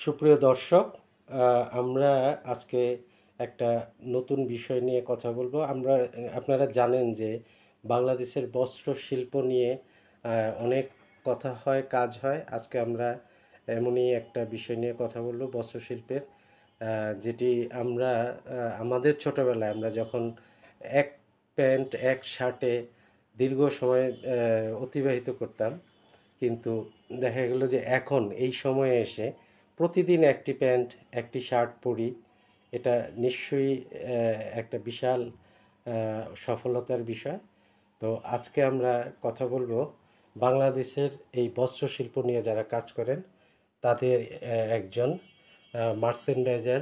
সুপ্রিয় দর্শক, আমরা আজকে একটা নতুন বিষয় নিয়ে কথা বলবো। আপনারা জানেন যে বাংলাদেশের বস্ত্র শিল্প নিয়ে অনেক কথা হয়, কাজ হয়। আজকে আমরা এমনই একটা বিষয় নিয়ে কথা বলবো, বস্ত্রশিল্পের, যেটি আমরা আমাদের ছোটোবেলায় আমরা যখন এক প্যান্ট এক শার্টে দীর্ঘ সময় অতিবাহিত করতাম, কিন্তু দেখা গেল যে এখন এই সময়ে এসে প্রতিদিন একটি প্যান্ট একটি শার্ট পরি। এটা নিশ্চয়ই একটা বিশাল সফলতার বিষয়। তো আজকে আমরা কথা বলবো বাংলাদেশের এই বস্ত্রশিল্প নিয়ে যারা কাজ করেন তাদের একজন মার্চেন্ডাইজার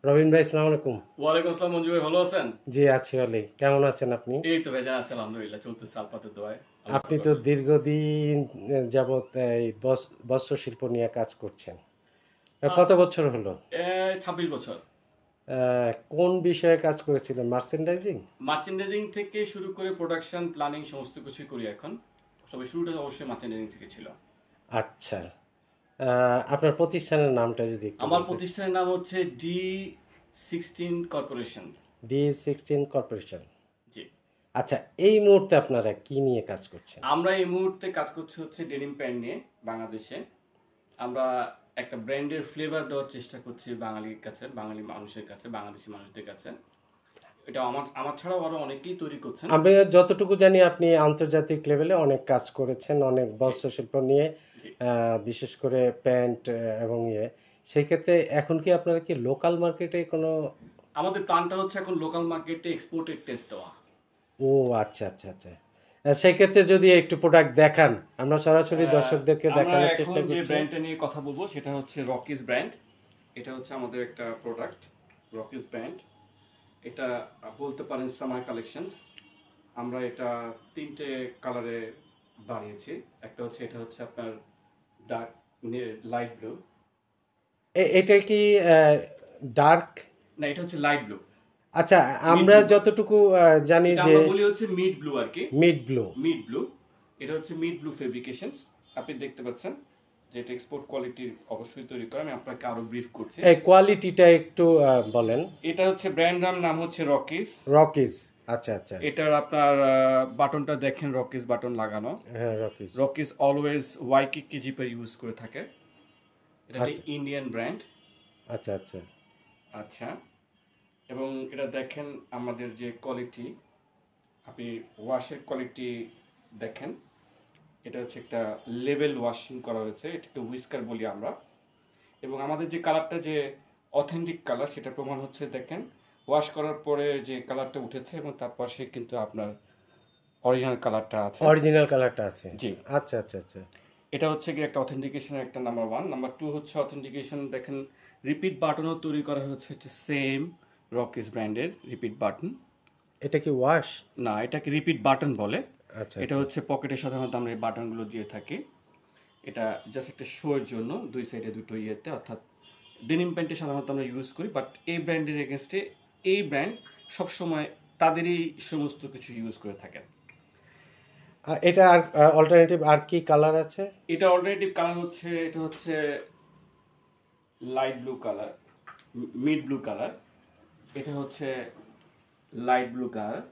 রবিন ভাই, আসসালামু আলাইকুম। ওয়ালাইকুম আসসালাম মঞ্জু ভাই, ভালো আছেন? জি আছি অলি, কেমন আছেন আপনি? এই তো ভাইজান আছে, আলহামদুলিল্লাহ চলতেছে আলপাতের দোয়ায়। আল্লাহ আপনি পাকের তো রহমতে। দীর্ঘদিন যাবৎ এই বস্ত্রশিল্প নিয়ে কাজ করছেন। আহ, কত বছর হলো? 26 বছর। কোন বিষয়ে কাজ করেছিলেন? মার্চেন্ডাইজিং? মার্চেন্ডাইজিং থেকে শুরু করে প্রোডাকশন প্ল্যানিং সমস্ত কিছুই করি এখন। তবে শুরুটা অবশ্যই মার্চেন্ডাইজিং থেকে ছিল। আচ্ছা। আপনার প্রতিষ্ঠানের নামটা যদি একটু আমার বলতেন। প্রতিষ্ঠানের নাম হচ্ছে D16 কর্পোরেশন। D16 corporation. জি। আচ্ছা, এই মুহূর্তে আপনারা কি নিয়ে কাজ করছেন? আমরা এই মুহূর্তে কাজ করছি হচ্ছে ডেনিম প্যান্ট নিয়ে বাংলাদেশে। আমরা একটা ব্র্যান্ডের ফ্লেভার দেওয়ার চেষ্টা করছি বাঙালির কাছে, বাঙালি মানুষের কাছে, বাংলাদেশি মানুষদের কাছে। এটা আমার আমার ছাড়াও আরো অনেকেই তৈরি করছেন। আমি যতটুকু জানি আপনি আন্তর্জাতিক লেভেলে অনেক কাজ করেছেন, অনেক জি, বস্ত্রশিল্প নিয়ে, জি। বিশেষ করে প্যান্ট এবং ইয়ে। সেই ক্ষেত্রে এখন কি আপনারা কি লোকাল মার্কেটে কোনো? আমাদের প্ল্যানটা হচ্ছে এখন লোকাল মার্কেটে এক্সপোর্টের টেস্ট দেওয়া। ও আচ্ছা, আচ্ছা, আচ্ছা। সেই ক্ষেত্রে যদি একটু প্রোডাক্ট দেখান, আমরা সরাসরি দর্শকদেরকে আমরা দেখানোর এখন চেষ্টা যে করছি। ব্র্যান্ডটা নিয়ে কথা বলবো সেটা হচ্ছে রকিস ব্র্যান্ড। এটা হচ্ছে আমাদের একটা প্রোডাক্ট, রকিস ব্র্যান্ড। এটা বলতে পারেন সামার কালেকশনস। আমরা এটা তিনটে কালারে বানিয়েছি। এটা হচ্ছে আপনার ডার্ক, লাইট ব্লু। এটা কি ডার্ক? না, এটা হচ্ছে লাইট ব্লু, আচ্ছা, মিড আমরা ব্লু। যতটুকু জানি এটা যে আমরা বলি হচ্ছে মিড ব্লু আর কি। Mid blue. Mid blue. এটা হচ্ছে মিড ব্লু ফেব্রিকেশনস। আপনি দেখতে পাচ্ছেন যে এটা এক্সপোর্ট কোয়ালিটির অবশ্যই তৈরি করা। আমি আপনাকে আরো ব্রিফ করছি। এই কোয়ালিটিটা একটু বলেন। এটা হচ্ছে ব্র্যান্ড নাম হচ্ছে রকিস। রকিজ। আচ্ছা, আচ্ছা। এটার আপনার বাটনটা দেখেন, রকিস বাটন লাগানো। হ্যাঁ, Rockies. রকিস always Waikiki zipper use করে থাকে। এটা একটা আচ্ছা, ইন্ডিয়ান ব্র্যান্ড। আচ্ছা, আচ্ছা। আচ্ছা। এবং এটা দেখেন আমাদের যে কোয়ালিটি, আপনি ওয়াশের কোয়ালিটি দেখেন। এটা হচ্ছে একটা লেভেল ওয়াশিং করা হয়েছে, এটাকে হুইস্কার বলি আমরা। এবং আমাদের যে কালারটা যে অথেন্টিক কালার সেটা প্রমাণ হচ্ছে দেখেন, ওয়াশ করার পরে যে কালারটা উঠেছে এবং তারপর সে কিন্তু আপনার অরিজিনাল কালারটা আছে। অরিজিনাল কালারটা আছে। জি। আচ্ছা, আচ্ছা, আচ্ছা। এটা হচ্ছে কি একটা অথেন্টিকেশনের একটা নাম্বার ওয়ান। নাম্বার টু হচ্ছে অথেন্টিকেশন দেখেন, রিপিট বাটনও তৈরি করা হচ্ছে সেম রকিস ব্র্যান্ডের রিপিট বাটন। এটা কি ওয়াশ? না, এটাকে রিপিট বাটন বলে। আচ্ছা, এটা আচ্ছা। হচ্ছে পকেটে সাধারণত আমরা এই বাটনগুলো দিয়ে থাকি। এটা জাস্ট একটা শোয়ের জন্য দুই সাইডে দুটো ইয়েতে, অর্থাৎ ডেনিম প্যান্টে সাধারণত আমরা ইউজ করি, বাট এই ব্র্যান্ডের এগেনস্টে এই ব্র্যান্ড সবসময় তাদেরই সমস্ত কিছু ইউজ করে থাকেন। এটা আর অল্টারনেটিভ আর কি কালার আছে? এটা অল্টারনেটিভ কালার হচ্ছে, এটা হচ্ছে light blue colour, mid blue colour. এটা হচ্ছে লাইট ব্লু কালার,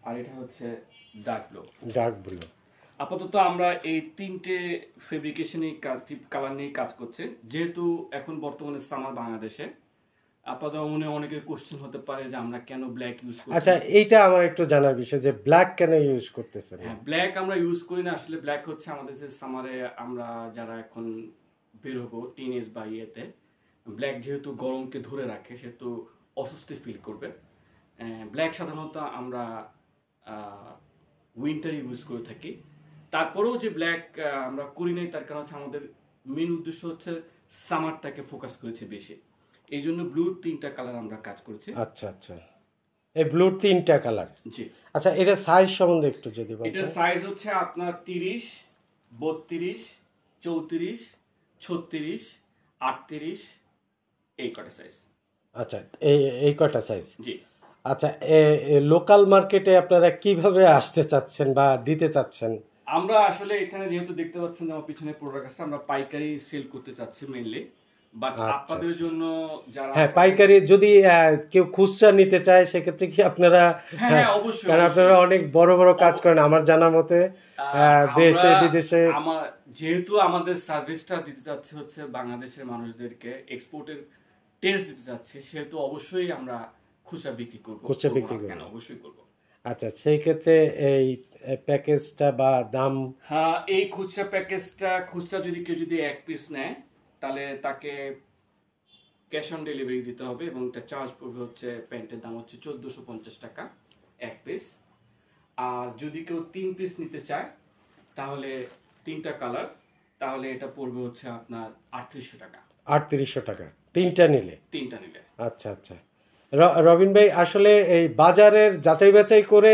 আর এটা হচ্ছে ডার্ক ব্লু। Dark blue. আপাতত আমরা এই তিনটে ফেব্রিকেশনই কালার নিয়ে কাজ করছে, যেহেতু এখন বর্তমানে সামার বাংলাদেশে। আপাতত মনে অনেকের কোশ্চেন হতে পারে যে আমরা কেন ব্ল্যাক ইউজ করছি। আচ্ছা, এইটা আমার একটু জানার বিষয় যে ব্ল্যাক কেন ইউজ করতেছেন? হ্যাঁ, ব্ল্যাক আমরা ইউজ করি না আসলে। ব্ল্যাক হচ্ছে আমাদের যে সামারে আমরা যারা এখন বেরোবো টিনেজ বা ইয়েতে, ব্ল্যাক যেহেতু গরমকে ধরে রাখে সেহেতু অস্বস্তি ফিল করবে। ব্ল্যাক সাধারণত আমরা উইন্টার ইউজ করে থাকি। তারপরেও যে ব্ল্যাক আমরা করি নাই, তার কারণ হচ্ছে আমাদের মেন উদ্দেশ্য হচ্ছে সামারটাকে ফোকাস করেছে বেশি। এই জন্য ব্লুর তিনটা কালার আমরা কাজ করছি। আচ্ছা, আচ্ছা। এই ব্লুর তিনটা কালার। জি। আচ্ছা, এটা সাইজ সম্বন্ধে একটু যদি এটার বলতেন। সাইজ হচ্ছে আপনার 30, 32, 34, 36, 38, এই কটা সাইজ। আচ্ছা, এই এই কয়টা সাইজ। জি। আচ্ছা, লোকাল মার্কেটে আপনারা কিভাবে আসতে চাচ্ছেন বা দিতে চাচ্ছেন? আমরা আসলে এখানে যেহেতু দেখতে পাচ্ছেন যে আমার পিছনে প্রোডাক্ট আছে, আমরা পাইকারি সেল করতে চাচ্ছি মেইনলি, বাট আচ্ছা, আপনাদের জন্য যারা হ্যাঁ, পাইকারি যদি কেউ খুচরা নিতে চায় সেক্ষেত্রে কি আপনারা, হ্যাঁ হ্যাঁ, হ্যাঁ অবশ্যই কারণ অবশ্যই আপনারা অনেক বড় বড় কাজ করেন আমার জানা মতে, আমরা দেশে বিদেশে। আমার যেহেতু আমাদের সার্ভিসটা দিতে যাচ্ছে হচ্ছে বাংলাদেশের মানুষদেরকে এক্সপোর্টের টেস্ট দিতে যাচ্ছে, সেহেতু অবশ্যই আমরা খুচরা বিক্রি করবো। খুচরা করবো বিক্রি না কেন, করবেন। অবশ্যই করবো। আচ্ছা, সেই ক্ষেত্রে এই প্যাকেজটা বা দাম। হ্যাঁ, এই খুচরা প্যাকেজটা, খুচরা যদি কেউ যদি 1 পিস নেয় তাহলে তাকে ক্যাশ অন ডেলিভারি দিতে হবে, এবং এটা চার্জ পড়বে হচ্ছে, প্যান্টের দাম হচ্ছে 1450 টাকা 1 পিস। আর যদি কেউ 3 পিস নিতে চায়, তাহলে 3টা কালার, তাহলে এটা পড়বে হচ্ছে আপনার 3800 টাকা 3800 টাকা 3টা নিলে। 3টা নিলে। আচ্ছা আচ্ছা, রবিন ভাই, আসলে এই বাজারের যাচাই বাছাই করে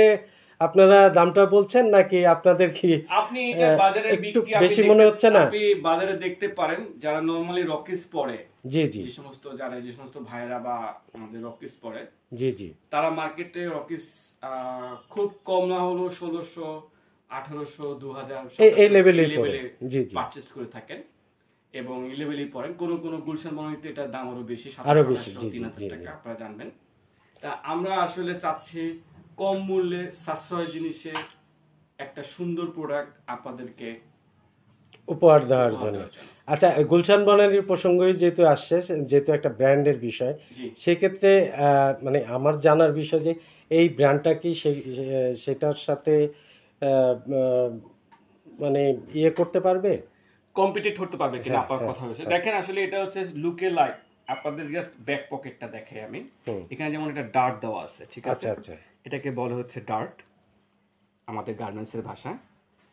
আপনারা দামটা বলছেন নাকি আপনাদের কি আপনি এটা বাজারে একটু বিক্রি বেশি মনে হচ্ছে না? আপনি বাজারে দেখতে পারেন, যারা নরমালি রকিস পরে, জি জি যে সমস্ত ভাইরা বা আমাদের রকিস পরে, জি জি। তারা মার্কেটে রকিস খুব কম না হলেও 1600, 1800, 2000 এই লেভেলেই পড়ে। জি জি। পারচেস করে থাকেন, এবং এই লেভেলেই পড়েন। কোন কোন গুলশান বনানীতে এটার দাম আরো বেশি, আরো 700, বেশি, 800, জি জি 3000 জি জি। টাকা, আপনারা জানবেন। তা আমরা আসলে চাচ্ছি কম মূল্যে সাশ্রয় জিনিসে একটা সুন্দর প্রোডাক্ট আপনাদেরকে উপহার দেওয়ার উপহার জন্য। দেওয়ার জন্য। আচ্ছা, গুলশান বনানীর প্রসঙ্গই যেহেতু আসছে, যেহেতু একটা ব্র্যান্ডের বিষয়, জি। সেক্ষেত্রে মানে আমার জানার বিষয় যে এই ব্র্যান্ডটা কি সেটার সাথে মানে ইয়ে করতে পারবে? কম্পিটিট করতে পারবে কিনা হ্যাঁ আপনার হ্যাঁ কথা হচ্ছে। হ্যাঁ। দেখেন আসলে এটা হচ্ছে লুকে লাইক, আপনাদের জাস্ট ব্যাক পকেটটা দেখাই আমি। হুম। এখানে যেমন এটা ডার্ট দেওয়া আছে, ঠিক আছে? আচ্ছা আচ্ছা। এটাকে বলা হচ্ছে ডার্ট আমাদের গার্মেন্টসের ভাষায়,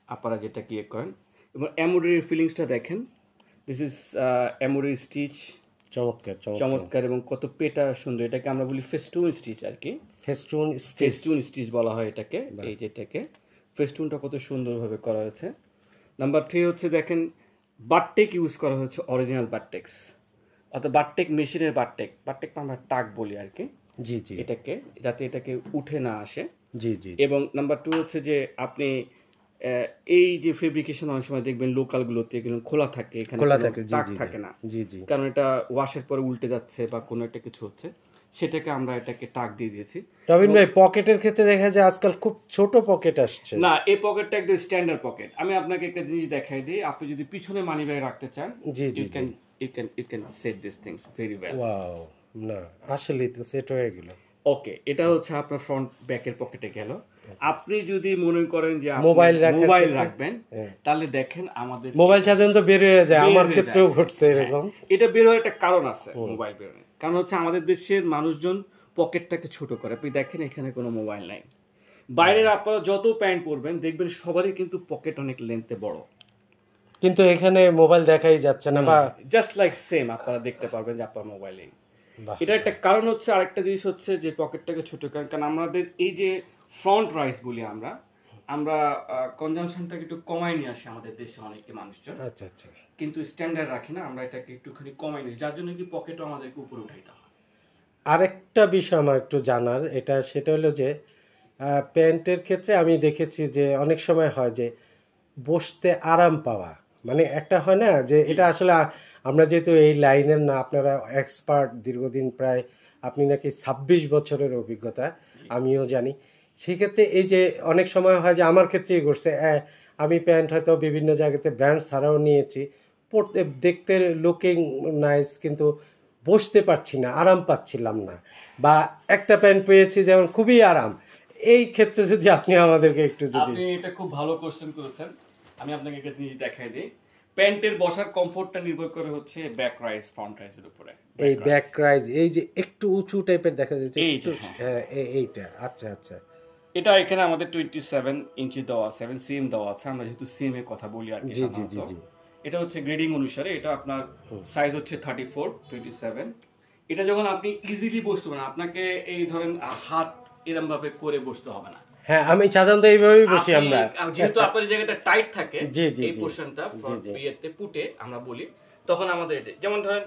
আপনারা যেটা কি করেন। এবং এমব্রয়ডারি ফিলিংসটা দেখেন, দিস ইজ এমব্রয়ডারি স্টিচ, চমৎকার চমৎকার। চমৎকার, এবং কত পেটা সুন্দর। এটাকে আমরা বলি ফেস্টুন স্টিচ আর কি, ফেস্টুন স্টিচ। ফেস্টুন স্টিচ বলা হয় এটাকে। এই যেটাকে ফেস্টুনটা কত সুন্দরভাবে করা হয়েছে। নাম্বার 3 হচ্ছে দেখেন, বাটটেক ইউজ করা হয়েছে, অরিজিনাল বাটটেক্স, অর্থাৎ বাটটেক মেশিনের বাটটেক আমরা টাক বলি আর কি জি জি এটাকে, যাতে এটাকে উঠে না আসে। জি জি। এবং নাম্বার 2 হচ্ছে যে আপনি এই যে ফেব্রিকেশন অনেক সময় দেখবেন লোকালগুলোতে এগুলো খোলা থাকে, এখানে খোলা কোনো থাকে, জি টাক জি থাকে না, জি জি। কারণ এটা ওয়াশের পরে উল্টে যাচ্ছে বা কোনো একটা কিছু হচ্ছে, সেটাকে আমরা এটাকে টাক দিয়ে দিয়েছি। রবিন ভাই, পকেটের ক্ষেত্রে দেখা যায় আজকাল খুব ছোট পকেট আসছে। না, এই পকেটটা একদম স্ট্যান্ডার্ড পকেট। আমি আপনাকে একটা জিনিস দেখাই দিই, আপনি যদি পিছনে মানি ব্যাগ রাখতে চান, জি জি জি। you can set these things very well. Wow, না আসলেই তো সেট হয়ে গেল। ওকে, এটা হচ্ছে আপনার ফ্রন্ট ব্যাকের পকেটে গেল। আপনি যদি মনে করেন যে আপনি মোবাইল মোবাইল ক্ষেত্রে? রাখবেন, হ্যাঁ। তাহলে দেখেন আমাদের মোবাইল সাধারণত বের হয়ে যায়, বের আমার হয়ে ক্ষেত্রেও যায়। ঘটছে হ্যাঁ, এরকম। এটা বের হওয়ার একটা কারণ আছে মোবাইল বেরোনোর। কারণ হচ্ছে আমাদের দেশের মানুষজন পকেটটাকে ছোট করে। আপনি দেখেন এখানে কোনো মোবাইল নাই। বাইরের আপনারা যত প্যান্ট পরবেন দেখবেন সবারই কিন্তু পকেট অনেক লেন্থে বড়, কিন্তু এখানে মোবাইল দেখাই যাচ্ছে না, বা জাস্ট লাইক সেম আপনারা দেখতে পারবেন যে আপনার মোবাইলে। বাহ। এটা একটা কারণ হচ্ছে। আরেকটা জিনিস হচ্ছে যে পকেটটাকে ছোট করেন, কারণ আমাদের এই যে ফ্রন্ট রাইস বলি আমরা কনজামশনটাকে একটু কমাই নিয়ে আসি আমাদের দেশে অনেকে মানুষজন, আচ্ছা আচ্ছা। কিন্তু স্ট্যান্ডার্ড রাখি না, আমরা এটাকে একটুখানি কমাই নিই, যার জন্য কি পকেটও আমাদেরকে উপরে উঠাইতে হয়। আরেকটা বিষয় আমার একটু জানার, সেটা হলো যে প্যান্টের ক্ষেত্রে আমি দেখেছি যে অনেক সময় হয় যে বসতে আরাম পাওয়া, মানে একটা হয় না যে এটা আসলে আমরা যেহেতু এই লাইনের না, আপনারা এক্সপার্ট, দীর্ঘদিন প্রায় আপনি নাকি 26 বছরের অভিজ্ঞতা, আমিও জানি। সেক্ষেত্রে এই যে অনেক সময় হয় যে আমার ক্ষেত্রেই ঘটছে, আমি প্যান্ট হয়তো বিভিন্ন জায়গাতে ব্র্যান্ড ছাড়াও নিয়েছি, পরতে দেখতে লুকিং নাইস, কিন্তু বসতে পারছি না, আরাম পাচ্ছিলাম না। বা একটা প্যান্ট পেয়েছি যেমন খুবই আরাম, এই ক্ষেত্রে যদি আপনি আমাদেরকে একটু যদি। আপনি এটা খুব ভালো কোশ্চেন করেছেন। আমি আপনাকে একটা জিনিস দেখাই দিই। প্যান্টের বসার কমফোর্টটা নির্ভর করে হচ্ছে ব্যাক রাইস ফ্রন্ট রাইসের উপরে। এই ব্যাক রাইজ, এই যে একটু উঁচু টাইপের দেখা যাচ্ছে, এই যে, একটু, হ্যাঁ। হ্যাঁ এইটা, আচ্ছা আচ্ছা। এটা এখানে আমাদের 27 ইঞ্চি দেওয়া আছে, 7 সিএম দেওয়া আছে। আমরা যেহেতু সিএম এর কথা বলি আর কি জি জি জি সাধারণত। জি। এটা হচ্ছে গ্রেডিং অনুসারে, এটা আপনার সাইজ হচ্ছে 34, 27। এটা যখন আপনি ইজিলি বসতে পারেন, আপনাকে এই ধরেন হাত এরম ভাবে করে বসতে হবে না। হ্যাঁ, আমি সাধারণত এইভাবেই বসি আমরা। যেহেতু আপনার জায়গাটা টাইট থাকে, জি জি এই জি পোর্শনটা জি ফ্রন্ট জি। বিয়েতে পুটে আমরা বলি, তখন আমাদের এটা যেমন ধরেন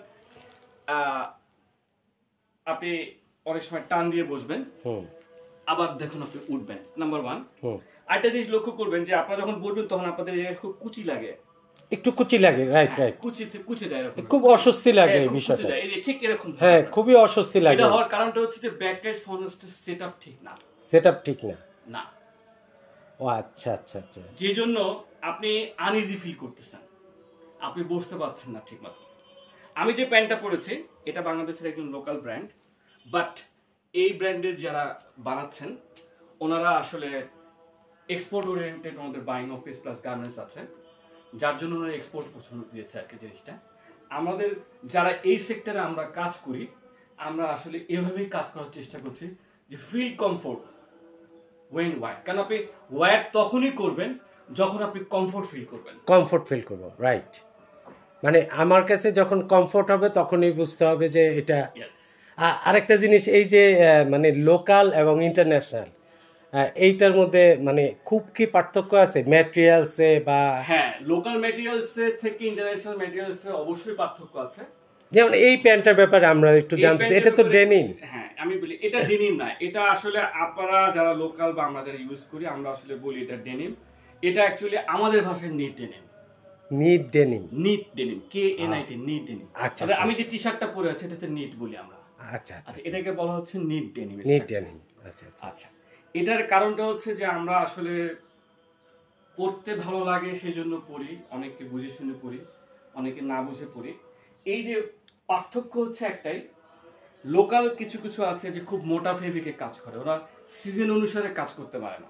আপনি অনেক সময় টান দিয়ে বসবেন, হুম আবার দেখুন আপনি উঠবেন। নাম্বার 1, হুম আরেকটা জিনিস লক্ষ্য করবেন যে আপনারা যখন বলবেন তখন আপনাদের এই জায়গায় খুব কুচি লাগে, একটু কুচি লাগে, রাইট রাইট, কুচি যায় এরকম, খুব অস্বস্তি লাগে এই খুব কুচি বিষয়টা। যায়, এই যে ঠিক এরকম হ্যাঁ, ব্যাপারটা। খুবই অস্বস্তি লাগে। এটা হওয়ার কারণটা হচ্ছে যে ব্যাকলাইট ফাউন্ডেশনের সেটআপ ঠিক না। সেটআপ ঠিক না। না, ও আচ্ছা আচ্ছা আচ্ছা। যে জন্য আপনি আনইজি ফিল করতেছেন, আপনি বসতে পারছেন না ঠিক মতো। আমি যে প্যান্টটা পরেছি এটা বাংলাদেশের একজন লোকাল ব্র্যান্ড, বাট এই ব্র্যান্ডের যারা বানাচ্ছেন ওনারা আসলে এক্সপোর্ট ওরিয়েন্টেড, ওনাদের বাইং অফিস প্লাস গার্মেন্টস আছে, যার জন্য ওনারা এক্সপোর্ট পছন্দ দিয়েছে আর কি জিনিসটা। আমাদের যারা এই সেক্টরে আমরা কাজ করি, আমরা আসলে এভাবেই কাজ করার চেষ্টা করছি যে ফিল কমফোর্ট ওয়েন ওয়ার, কারণ আপনি ওয়ার তখনই করবেন যখন আপনি কমফোর্ট ফিল করবেন। কমফোর্ট ফিল করবো, রাইট। মানে আমার কাছে যখন কমফোর্ট হবে তখনই বুঝতে হবে যে এটা। ইয়েস, আরেকটা জিনিস, এই যে মানে লোকাল এবং ইন্টারন্যাশনাল, এইটার মধ্যে মানে খুব কি পার্থক্য আছে ম্যাটেরিয়ালসে বা? হ্যাঁ, লোকাল ম্যাটেরিয়ালসের থেকে ইন্টারন্যাশনাল ম্যাটেরিয়ালসের অবশ্যই পার্থক্য আছে। যেমন এই প্যান্টটার ব্যাপারে আমরা একটু এই জানতে চাই, এটা তো প্যান্টের ব্যাপারে- ডেনিম। হ্যাঁ, আমি বলি এটা ডেনিম না, এটা আসলে আপনারা যারা লোকাল বা আমরা যারা ইউজ করি আমরা আসলে বলি এটা ডেনিম। এটা অ্যাকচুয়ালি আমাদের ভাষায় NEET denim. NEET denim. NEET denim, KNIT, NEET denim. আচ্ছা, আচ্ছা, আচ্ছা। আমি যে টি শার্টটা পরে আছি এটা হচ্ছে নিট বলি আমরা। আচ্ছা আচ্ছা, আচ্ছা, এটাকে বলা হচ্ছে নিট ডেনিম। নিট ডেনিম, আচ্ছা আচ্ছা। আচ্ছা, এটার কারণটা হচ্ছে যে আমরা আসলে পড়তে ভালো লাগে সেই জন্য পড়ি, অনেকে বুঝে শুনে পড়ি, অনেকে না বুঝে পড়ি। এই যে পার্থক্য হচ্ছে একটাই, লোকাল কিছু কিছু আছে যে খুব মোটা ফেব্রিকে কাজ করে, ওরা সিজন অনুসারে কাজ করতে পারে না,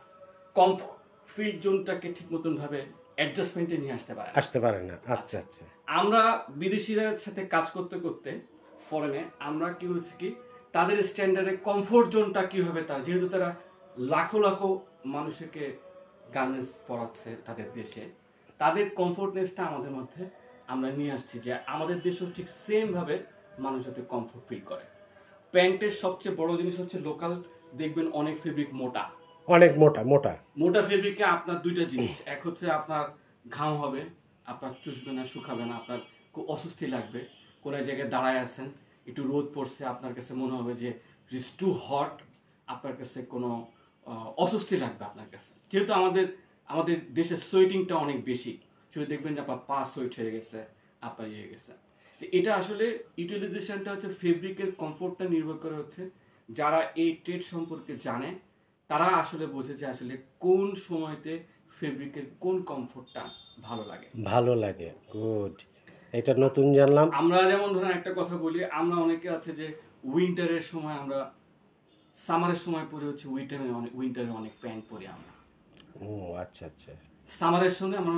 কমফোর্ট ফিল্ড জোনটাকে ঠিক মতন ভাবে অ্যাডজাস্টমেন্টে নিয়ে আসতে পারে না। আসতে পারে না, আচ্ছা আচ্ছা। আমরা বিদেশিদের সাথে কাজ করতে করতে ফরেনে আমরা কি হচ্ছে কি তাদের স্ট্যান্ডার্ডে কমফোর্ট জোনটা কিভাবে, তার যেহেতু তারা লাখো লাখো মানুষকে গার্মেন্টস পরাচ্ছে তাদের দেশে, তাদের কমফোর্টনেসটা আমাদের মধ্যে আমরা নিয়ে আসছি যে আমাদের দেশেও ঠিক সেম ভাবে মানুষ যাতে কমফোর্ট ফিল করে। প্যান্টের সবচেয়ে বড় জিনিস হচ্ছে লোকাল দেখবেন অনেক ফেব্রিক মোটা, অনেক মোটা মোটা। মোটা ফেব্রিকে আপনার দুইটা জিনিস, এক হচ্ছে আপনার ঘাম হবে, আপনার চুষবে না, শুকাবে না, আপনার খুব অস্বস্তি লাগবে। কোনো জায়গায় দাঁড়ায় আছেন, একটু রোদ পড়ছে, আপনার কাছে মনে হবে যে ইটস টু হট, আপনার কাছে কোনো অস্বস্তি লাগবে আপনার কাছে। যেহেতু আমাদের আমাদের দেশের সোয়েটিংটা অনেক বেশি, সেটা দেখবেন যে আপনার পা সোয়েট হয়ে গেছে, আপনার ইয়ে হয়ে গেছে। তো এটা আসলে ইউটিলাইজেশনটা হচ্ছে ফেব্রিকের কমফোর্টটা নির্ভর করে হচ্ছে যারা এই ট্রেড সম্পর্কে জানে তারা আসলে বোঝে যে আসলে কোন সময়তে ফেব্রিকের কোন কমফোর্টটা ভালো লাগে। ভালো লাগে, গুড, এটা নতুন জানলাম। আমরা যেমন ধরেন একটা কথা বলি, আমরা অনেকে আছে যে উইন্টারের সময় আমরা সামারের সময় পরে হচ্ছে উইন্টারে অনেক প্যান্ট পরি আমরা। ও আচ্ছা আচ্ছা। সামারের সময় আমরা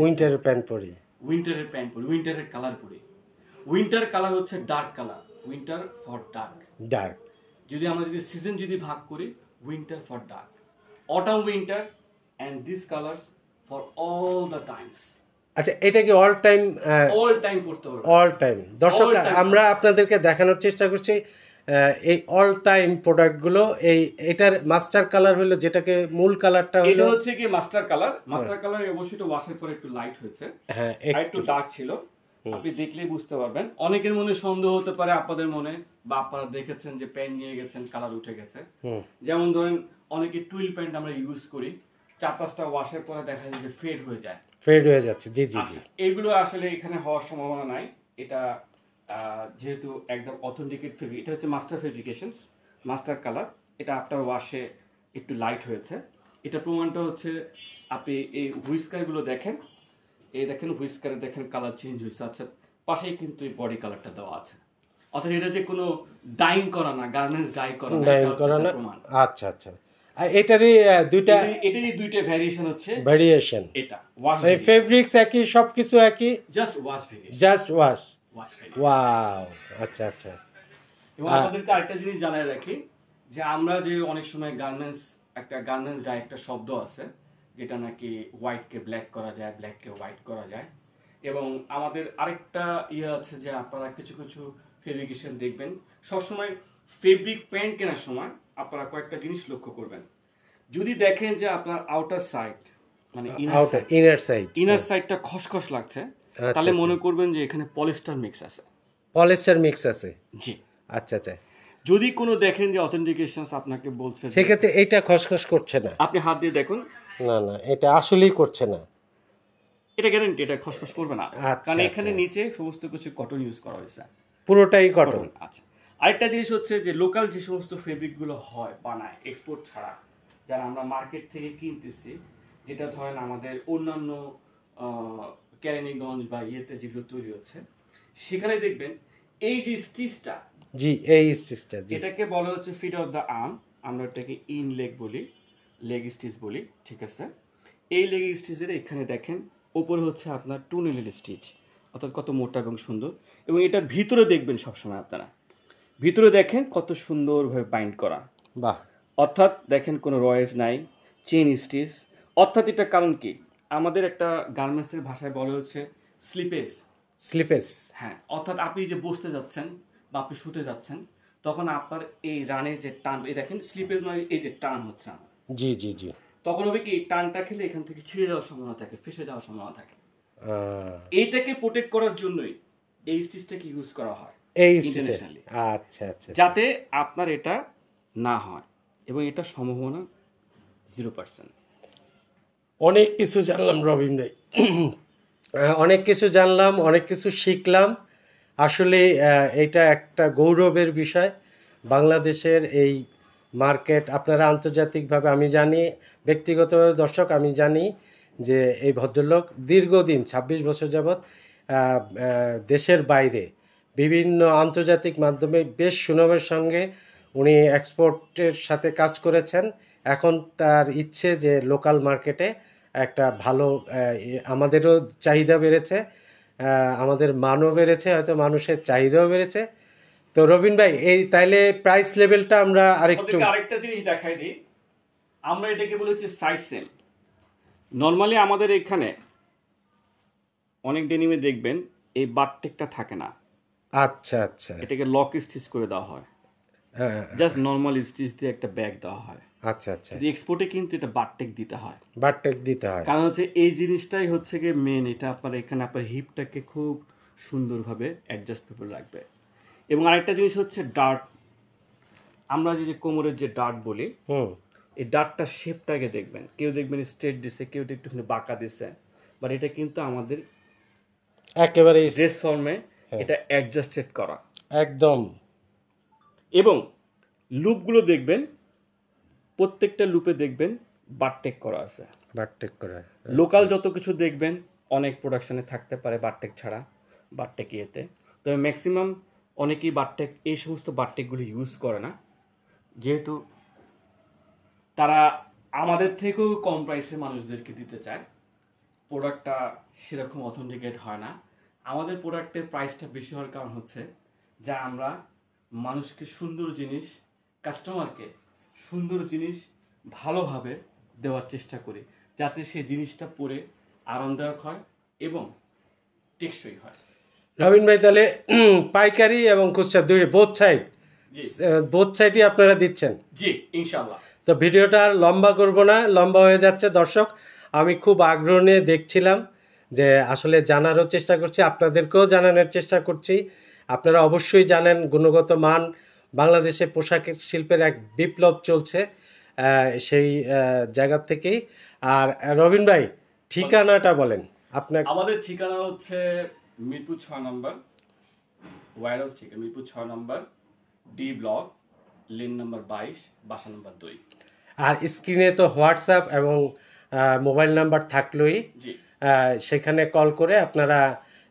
উইন্টারের প্যান্ট পরি। উইন্টারের প্যান্ট পরি, উইন্টারের কালার পরি। উইন্টার কালার হচ্ছে dark colour, winter for dark. Dark. যদি আমরা যদি সিজন যদি ভাগ করি, winter for dark, autumn winter, and this colours for all the Times. আচ্ছা, এটা কি অল টাইম? অল টাইম পড়তে পারবে, অল টাইম। দর্শক, All time. আমরা আপনাদেরকে দেখানোর চেষ্টা করছি এই অল টাইম প্রোডাক্টগুলো। এটার মাস্টার কালার হলো, যেটাকে মূল কালারটা এটা হলো, হচ্ছে কি মাস্টার কালার। মাস্টার কালার অবশ্যই এটা ওয়াশের পরে একটু লাইট হয়েছে, হ্যাঁ আর একটু ডার্ক ছিল। আপনি দেখলেই বুঝতে পারবেন। অনেকের মনে সন্দেহ হতে পারে আপনাদের মনে, বা আপনারা দেখেছেন যে প্যান্ট নিয়ে গেছেন কালার উঠে গেছে। যেমন ধরেন অনেকে টুইল প্যান্ট আমরা ইউজ করি, 4-5টা ওয়াশের পরে দেখা যায় যে ফেড হয়ে যায়, ফেড হয়ে যাচ্ছে। জি জি জি। আচ্ছা, এগুলো আসলে এখানে হওয়ার সম্ভাবনা নাই। এটা যেহেতু একদম অথেন্টিকেট ফেব্রিক, এটা হচ্ছে মাস্টার ফেব্রিকেশনস, মাস্টার কালার। এটা আফটার ওয়াশে একটু লাইট হয়েছে। এটা প্রমাণটা হচ্ছে আপনি এই হুইস্কারগুলো দেখেন, এই দেখেন হুইস্কারে দেখেন কালার চেঞ্জ হয়েছে। আচ্ছা, পাশেই কিন্তু এই বডি কালারটা দেওয়া আছে, অর্থাৎ এটা যে কোনো ডাইং করা না, গার্মেন্টস ডাই করা না, ডাইং এটা হচ্ছে করা না। তার প্রমাণ। আচ্ছা আচ্ছা। আর এটারই দুইটা এটারই দুইটা ভ্যারিয়েশন হচ্ছে, ভেরিয়েশন। এটা ওয়াশ মানে ফেব্রিক্স একই, সবকিছু একই, just wash variation, just wash. Wash variation. Wow, আচ্ছা আচ্ছা। এবং আপনাদেরকে আরেকটা জিনিস জানাই রাখি যে আমরা যে অনেক সময় গার্মেন্টস ডাই একটা শব্দ আছে যেটা নাকি হোয়াইটকে ব্ল্যাক করা যায়, ব্ল্যাককে হোয়াইট করা যায়। এবং আমাদের আরেকটা ইয়ে আছে যে আপনারা কিছু কিছু ফেব্রিকেশন দেখবেন, সবসময় ফেব্রিক প্যান্ট কেনার সময় আপনারা কয়েকটা জিনিস লক্ষ্য করবেন। যদি দেখেন যে আপনার আউটার সাইড মানে ইনার সাইড, ইনার সাইডটা খসখস লাগছে, তাহলে মনে করবেন যে এখানে পলিস্টার মিক্স আছে। পলিস্টার মিক্স আছে, জি। আচ্ছা আচ্ছা। যদি কোনো দেখেন যে অথেন্টিকেশন আপনাকে বলছে, সেক্ষেত্রে এইটা খসখস করছে না, আপনি হাত দিয়ে দেখুন না না, এটা আসলেই করছে না। এটা গ্যারান্টি, এটা খসখস করবে না, আচ্ছা কারণ এখানে আচ্ছা, নিচে সমস্ত কিছু কটন ইউজ করা হয়েছে। পুরোটাই কটন। কটন। আচ্ছা, আরেকটা জিনিস হচ্ছে যে লোকাল যে সমস্ত ফেব্রিকগুলো হয় বানায় এক্সপোর্ট ছাড়া, যারা আমরা মার্কেট থেকে কিনতেছি, যেটা ধরেন আমাদের অন্যান্য কেরানীগঞ্জ বা ইয়েতে যেগুলো তৈরি হচ্ছে, সেখানে দেখবেন এই যে স্টিচটা, জি, এই স্টিচটা, জি। এটাকে বলা হচ্ছে ফিট অফ দ্য আর্ম, আমরা এটাকে ইন লেগ বলি, লেগ স্টিচ বলি, ঠিক আছে। এই লেগ স্টিচের এখানে দেখেন ওপরে হচ্ছে আপনার টুনেলের স্টিচ, অর্থাৎ কত মোটা এবং সুন্দর। এবং এটার ভিতরে দেখবেন সবসময় আপনারা, ভিতরে দেখেন কত সুন্দরভাবে বাইন্ড করা, বাহ। অর্থাৎ দেখেন কোনো রয়েস নাই, চেইন স্টিচ। অর্থাৎ এটা কারণ কি, আমাদের একটা গার্মেন্টসের ভাষায় বলা হচ্ছে স্লিপেজ। স্লিপেস। হ্যাঁ, অর্থাৎ আপনি যে বসতে যাচ্ছেন বা আপনি শুতে যাচ্ছেন, তখন আপনার এই রানের যে টান, এই দেখেন স্লিপেজ মানে এই যে টান হচ্ছে আমার, জি জি জি। তখন হবে কি টানটা খেলে এখান থেকে ছিঁড়ে যাওয়ার সম্ভাবনা থাকে, ফেসে যাওয়ার সম্ভাবনা থাকে। আহ, এইটাকে প্রোটেক্ট করার জন্যই এই স্টিচটাকে ইউজ করা হয় এই স্টিচে। ইন্টারন্যাশনালি, আচ্ছা আচ্ছা। যাতে আপনার এটা না হয়, এবং এটা সম্ভাবনা 0%। অনেক কিছু জানলাম রবিন ভাই। অনেক কিছু জানলাম, অনেক কিছু শিখলাম। আসলে এটা একটা গৌরবের বিষয়। বাংলাদেশের এই মার্কেট আপনারা আন্তর্জাতিকভাবে, আমি জানি ব্যক্তিগতভাবে দর্শক, আমি জানি যে এই ভদ্রলোক দীর্ঘদিন ২৬ বছর যাবৎ দেশের বাইরে বিভিন্ন আন্তর্জাতিক মাধ্যমে বেশ সুনামের সঙ্গে উনি এক্সপোর্টের সাথে কাজ করেছেন। এখন তার ইচ্ছে যে লোকাল মার্কেটে একটা ভালো, আমাদেরও চাহিদা বেড়েছে, আমাদের মানও বেড়েছে, হয়তো মানুষের চাহিদাও বেড়েছে। তো রবিন ভাই, এই তাইলে প্রাইস লেভেলটা আমরা আরেকটু। আপনাদেরকে আরেকটা জিনিস দেখাই দিই, আমরা এটাকে বলি হচ্ছে সাইড সেম। নর্মালি আমাদের এখানে অনেক ডেনিমে দেখবেন এই বাটটেকটা থাকে না, আচ্ছা আচ্ছা। এটাকে লক স্টিচ করে দেওয়া হয়, হ্যাঁ। জাস্ট নর্মাল স্টিচ দিয়ে একটা ব্যাগ দেওয়া হয়। আচ্ছা আচ্ছা। যদি এক্সপোর্টে কিন্তু এটা বাটটেক দিতে হয়, বারটেক দিতে হয়। কারণ হচ্ছে এই জিনিসটাই হচ্ছে গিয়ে মেন, এটা আপনার এখানে আপনার হিপটাকে খুব সুন্দরভাবে অ্যাডজাস্টেবল রাখবে। এবং আরেকটা জিনিস হচ্ছে ডার্ট, আমরা যে কোমরের যে ডার্ট বলি, হুম। এই ডার্টটার শেপটাকে দেখবেন, কেউ দেখবেন স্ট্রেট দিছে, কেউ একটুখানি বাঁকা দিছে, বাট এটা কিন্তু আমাদের একেবারে ড্রেস ফর্মে হ্যাঁ। এটা অ্যাডজাস্টেড করা। একদম। এবং লুপগুলো দেখবেন, প্রত্যেকটা লুপে দেখবেন বারটেক করা আছে। বারটেক করে। লোকাল যত কিছু দেখবেন অনেক প্রোডাকশনে থাকতে পারে বারটেক ছাড়া, বারটেক ইয়েতে, তবে ম্যাক্সিমাম অনেকেই বারটেক, এই সমস্ত বারটেকগুলো ইউজ করে না, যেহেতু তারা আমাদের থেকেও কম প্রাইসে মানুষদেরকে দিতে চায়, প্রোডাক্টটা সেরকম অথেন্টিকেট হয় না। আমাদের প্রোডাক্টের প্রাইসটা বেশি হওয়ার কারণ হচ্ছে যা আমরা মানুষকে সুন্দর জিনিস, কাস্টমারকে সুন্দর জিনিস ভালোভাবে দেওয়ার চেষ্টা করি, যাতে সে জিনিসটা পরে আরামদায়ক হয় এবং টেকসই হয়। রবিন ভাই, তাহলে পাইকারি এবং খুচরা দুই বোথ সাইড, জি বোথ সাইডই আপনারা দিচ্ছেন? জি, ইনশাল্লাহ। তো ভিডিওটা আর লম্বা করব না, লম্বা হয়ে যাচ্ছে দর্শক। আমি খুব আগ্রহ নিয়ে দেখছিলাম, যে আসলে জানারও চেষ্টা করছি, আপনাদেরকেও জানানোর চেষ্টা করছি। আপনারা অবশ্যই জানেন গুণগত মান, বাংলাদেশে পোশাক শিল্পের এক বিপ্লব চলছে সেই জায়গা থেকেই। আর রবিন ভাই, ঠিকানাটা বলেন আপনার। আমাদের ঠিকানা হচ্ছে মিরপুর 6 নম্বর, ওয়ার হাউস, ঠিক মিরপুর 6 নম্বর, ডি ব্লক, লেন নাম্বার 22, বাসা নাম্বার 2। আর স্ক্রিনে তো হোয়াটসঅ্যাপ এবং মোবাইল নাম্বার থাকলোই, জি সেখানে কল করে আপনারা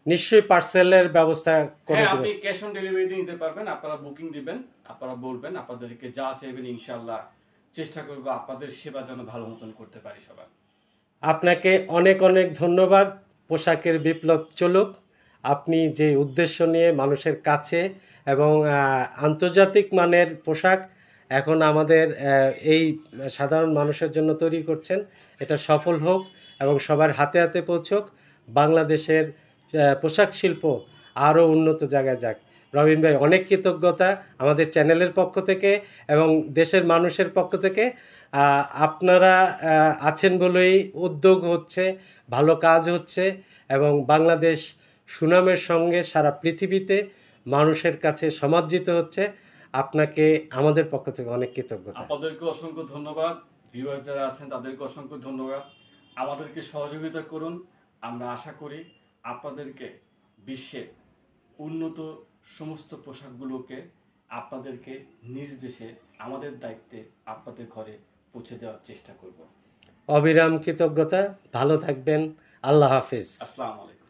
নিশ্চয়ই পার্সেলের ব্যবস্থা করে হ্যাঁ, দেবেন। আপনি ক্যাশ অন ডেলিভারিতে নিতে পারবেন। আপনারা বুকিং দিবেন, আপনারা বলবেন আপনাদেরকে যা চাইবেন, ইনশাল্লাহ চেষ্টা করবো আপনাদের সেবা যেন ভালো মতন করতে পারি সবাই। আপনাকে অনেক অনেক ধন্যবাদ। পোশাকের বিপ্লব চলুক। আপনি যে উদ্দেশ্য নিয়ে মানুষের কাছে এবং আন্তর্জাতিক মানের পোশাক এখন আমাদের এই সাধারণ মানুষের জন্য তৈরি করছেন, এটা সফল হোক এবং সবার হাতে হাতে পৌঁছক। বাংলাদেশের পোশাক শিল্প আরও উন্নত জায়গায় যাক। রবিন ভাই, অনেক কৃতজ্ঞতা আমাদের চ্যানেলের পক্ষ থেকে এবং দেশের মানুষের পক্ষ থেকে। আপনারা আছেন বলেই উদ্যোগ হচ্ছে, ভালো কাজ হচ্ছে এবং বাংলাদেশ সুনামের সঙ্গে সারা পৃথিবীতে মানুষের কাছে সমাদৃত হচ্ছে। আপনাকে আমাদের পক্ষ থেকে অনেক কৃতজ্ঞতা। আপনাদেরকে অসংখ্য ধন্যবাদ। ভিউয়ার্স যারা আছেন তাদেরকে অসংখ্য ধন্যবাদ। আমাদেরকে সহযোগিতা করুন। আমরা আশা করি আপনাদেরকে বিশ্বের উন্নত সমস্ত পোশাকগুলোকে আপনাদেরকে নিজ দেশে আমাদের দায়িত্বে আপনাদের ঘরে পৌঁছে দেওয়ার চেষ্টা করব। অবিরাম কৃতজ্ঞতা। ভালো থাকবেন। আল্লাহ হাফেজ। আসসালামু আলাইকুম।